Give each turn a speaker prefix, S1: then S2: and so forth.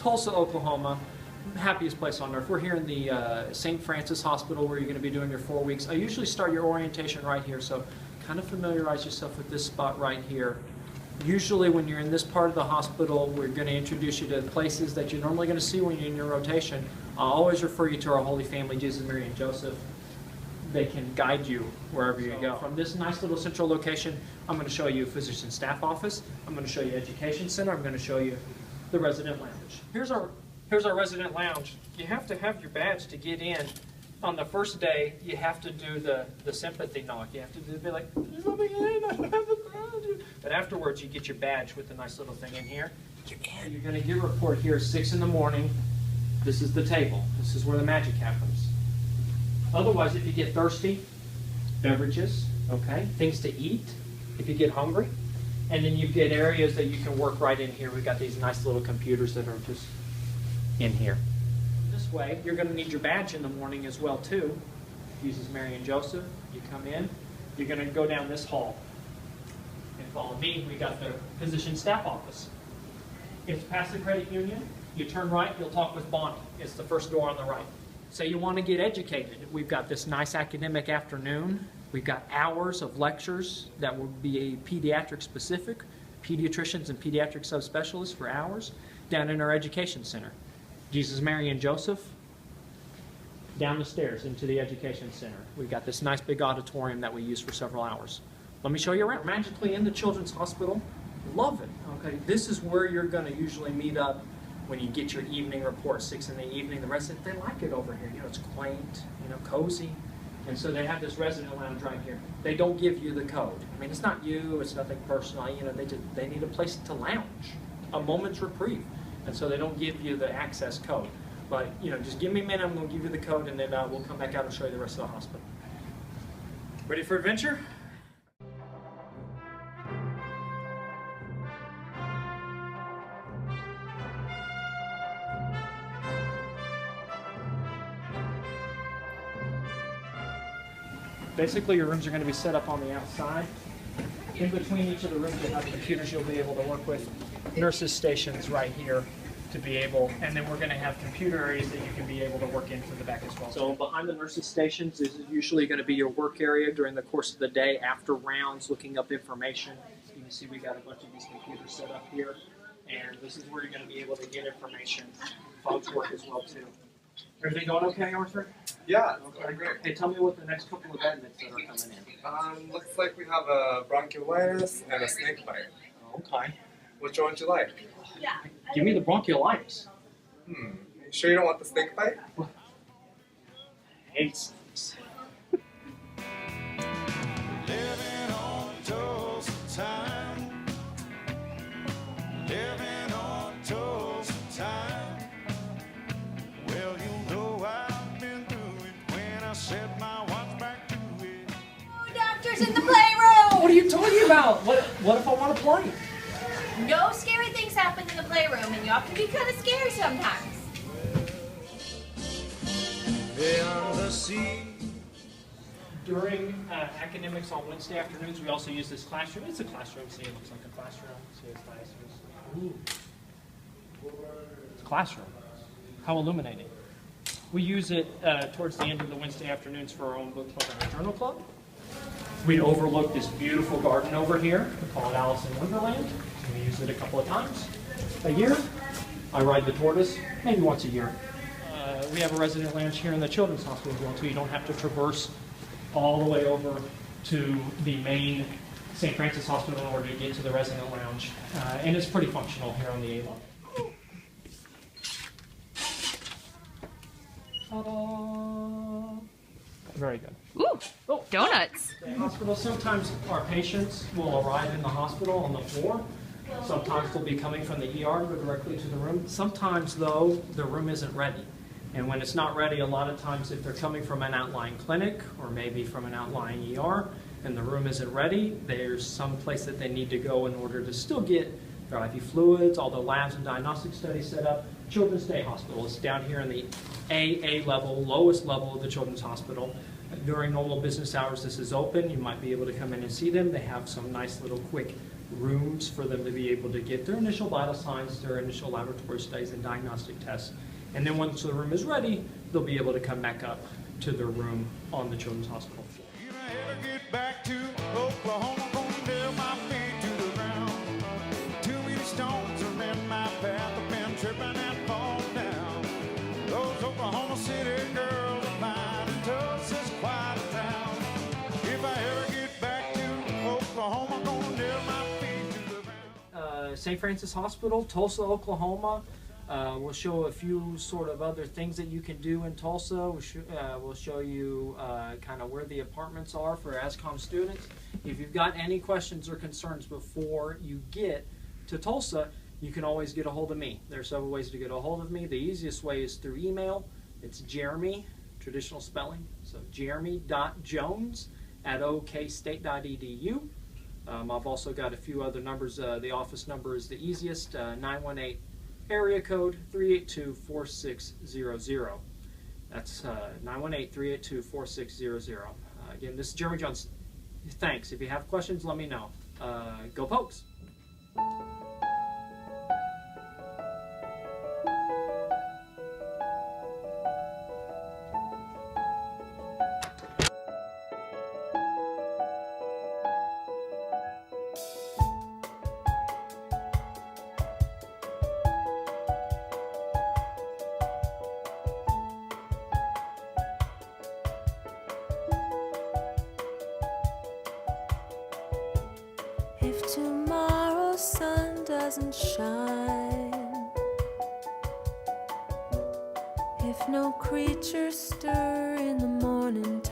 S1: Tulsa, Oklahoma, happiest place on earth. We're here in the St. Francis Hospital where you're going to be doing your 4 weeks. I usually start your orientation right here, so kind of familiarize yourself with this spot right here. Usually when you're in this part of the hospital, we're going to introduce you to places that you're normally going to see when you're in your rotation. I'll always refer you to our Holy Family, Jesus, Mary, and Joseph. They can guide you wherever you go. From this nice little central location, I'm going to show you physician staff office. I'm going to show you education center. I'm going to show you the resident lounge. Here's our resident lounge. You have to have your badge to get in. On the first day, you have to do the sympathy knock. You have to be like, let me in, I don't have a badge. But afterwards, you get your badge with the nice little thing in here. You're in. You're going to get a report here at 6 in the morning. This is the table. This is where the magic happens. Otherwise, if you get thirsty, beverages, okay, things to eat, if you get hungry, and then you get areas that you can work right in here. We've got these nice little computers that are just in here. This way, you're going to need your badge in the morning as well, too. Jesus, Mary, and Joseph. You come in. You're going to go down this hall. And follow me. We got the physician staff office. It's past the credit union. You turn right, you'll talk with Bonnie. It's the first door on the right. Say you want to get educated. We've got this nice academic afternoon. We've got hours of lectures that will be pediatric specific, pediatricians and pediatric subspecialists for hours, down in our education center. Jesus, Mary, and Joseph, down the stairs into the education center. We've got this nice big auditorium that we use for several hours. Let me show you around. Magically in the Children's Hospital. Love it. Okay, this is where you're going to usually meet up when you get your evening report, 6 in the evening. The residents, they like it over here. You know, it's quaint, you know, cozy. And so they have this resident lounge right here. They don't give you the code. I mean, it's not you, it's nothing personal. You know, they need a place to lounge, a moment's reprieve. And so they don't give you the access code. But, you know, just give me a minute, I'm going to give you the code, and then we'll come back out and show you the rest of the hospital. Ready for adventure? Basically, your rooms are going to be set up on the outside. In between each of the rooms, you'll have computers you'll be able to work with. Nurses' stations right here to be able, and then we're going to have computer areas that you can be able to work into the back as well. So behind the nurses' stations is usually going to be your work area during the course of the day after rounds, looking up information. You can see we got a bunch of these computers set up here, and this is where you're going to be able to get information. Phones work as well too. Everything going okay, Arthur?
S2: Yeah, okay, great.
S1: Hey, tell me what the next couple of admits that are coming in.
S2: Looks like we have a bronchiolitis and a snake bite.
S1: Okay.
S2: Which one would you like?
S3: Yeah.
S1: Give me the bronchiolitis.
S2: You sure you don't want the snake bite?
S1: I hate snakes.
S4: Living on toast time. Living on toast time. Well, you know I've been through it when I set my watch back to it.
S3: Oh, doctor's in the playroom!
S1: What are you talking about? What if I want to play?
S3: No scary things happen in the playroom, and you have to be kind of scary sometimes.
S4: Beyond the sea.
S1: During academics on Wednesday afternoons, we also use this classroom. It's a classroom. See, it looks like a classroom. See, it's nice. Ooh. It's a classroom. How illuminating. We use it towards the end of the Wednesday afternoons for our own book club and our journal club. We overlook this beautiful garden over here. We call it Alice in Wonderland. We use it a couple of times a year. I ride the tortoise maybe once a year. We have a resident lounge here in the Children's Hospital as well, too. You don't have to traverse all the way over to the main St. Francis Hospital in order to get to the resident lounge. And it's pretty functional here on the A level. Ta-da! Very good.
S5: Ooh,
S1: Oh,
S5: donuts.
S1: the hospital, sometimes our patients will arrive in the hospital on the floor. Sometimes they'll be coming from the ER, go directly to the room. Sometimes, though, the room isn't ready. And when it's not ready, a lot of times if they're coming from an outlying clinic or maybe from an outlying ER and the room isn't ready, there's some place that they need to go in order to still get their IV fluids, all the labs and diagnostic studies set up. Children's Day Hospital is down here in the AA level, lowest level of the Children's Hospital. During normal business hours, this is open. You might be able to come in and see them. They have some nice little quick rooms for them to be able to get their initial vital signs, their initial laboratory studies and diagnostic tests. And then once the room is ready, they'll be able to come back up to their room on the Children's Hospital floor.
S4: If I ever get back to Oklahoma, gonna nail my feet to the ground. Too many stones are in my path. I've been tripping and falling down. Those Oklahoma City girls are fine, and Tulsa's quite a town. If I ever get back to Oklahoma, gonna nail my feet to the ground.
S1: St. Francis Hospital, Tulsa, Oklahoma. We'll show a few sort of other things that you can do in Tulsa. We'll show you kind of where the apartments are for ASCOM students. If you've got any questions or concerns before you get to Tulsa, you can always get a hold of me. There are several ways to get a hold of me. The easiest way is through email. It's Jeremy, traditional spelling, so jeremy.jones@okstate.edu. I've also got a few other numbers. The office number is the easiest, 918 area code 382-4600. That's 918-382-4600. Again, this is Jeremy Jones. Thanks. If you have questions, let me know. Go Pokes!
S5: If tomorrow's sun doesn't shine, if no creatures stir in the morning